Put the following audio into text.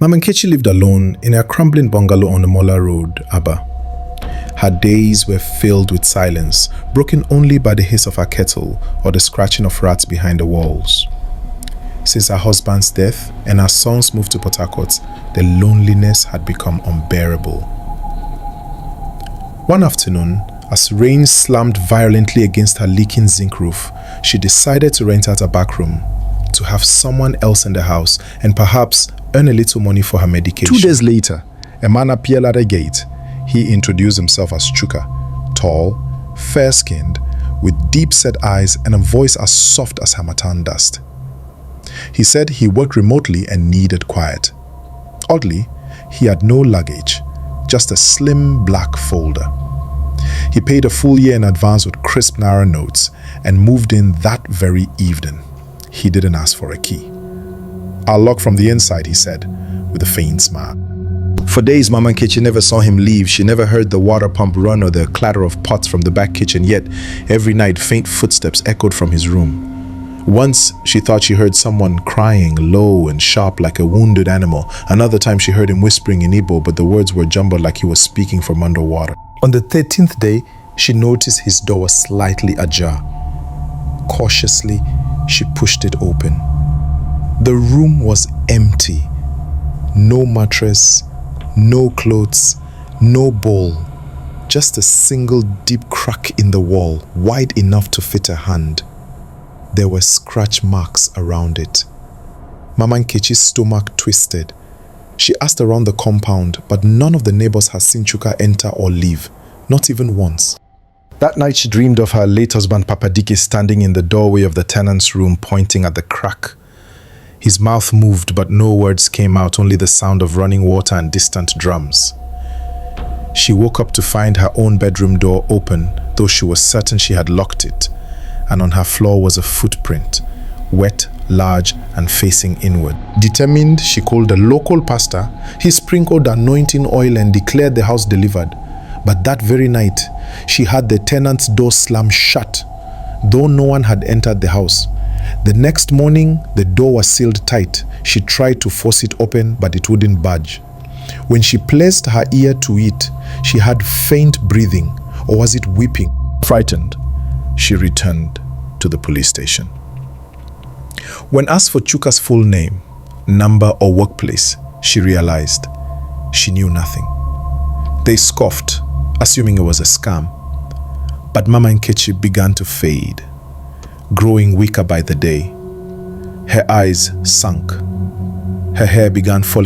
Mama Nkechi lived alone in a crumbling bungalow on the Mola Road, Aba. Her days were filled with silence, broken only by the hiss of her kettle or the scratching of rats behind the walls. Since her husband's death and her sons moved to Port Harcourt, the loneliness had become unbearable. One afternoon, as rain slammed violently against her leaking zinc roof, she decided to rent out a back room to have someone else in the house and perhaps earn a little money for her medication. 2 days later, a man appeared at the gate. He introduced himself as Chuka, tall, fair-skinned, with deep-set eyes and a voice as soft as Hamatan dust. He said he worked remotely and needed quiet. Oddly, he had no luggage, just a slim black folder. He paid a full year in advance with crisp Naira notes and moved in that very evening. He didn't ask for a key. "I'll lock from the inside," he said, with a faint smile. For days, Mama Nkechi never saw him leave. She never heard the water pump run or the clatter of pots from the back kitchen, yet every night faint footsteps echoed from his room. Once, she thought she heard someone crying low and sharp like a wounded animal. Another time, she heard him whispering in Igbo, but the words were jumbled like he was speaking from underwater. On the 13th day, she noticed his door was slightly ajar. Cautiously, she pushed it open. The room was empty. No mattress, no clothes, no bowl. Just a single deep crack in the wall, wide enough to fit a hand. There were scratch marks around it. Mama Nkechi's stomach twisted. She asked around the compound, but none of the neighbors had seen Chuka enter or leave, not even once. That night she dreamed of her late husband Papa Dike standing in the doorway of the tenant's room pointing at the crack. His mouth moved, but no words came out, only the sound of running water and distant drums. She woke up to find her own bedroom door open, though she was certain she had locked it, and on her floor was a footprint, wet, large, and facing inward. Determined, she called the local pastor. He sprinkled anointing oil and declared the house delivered. But that very night, she had the tenant's door slam shut, though no one had entered the house. The next morning, the door was sealed tight. She tried to force it open, but it wouldn't budge. When she placed her ear to it, she had faint breathing, or was it weeping? Frightened, she returned to the police station. When asked for Chuka's full name, number, or workplace, she realized she knew nothing. They scoffed, assuming it was a scam. But Mama Nkechi began to fade, growing weaker by the day. Her eyes sunk. Her hair began falling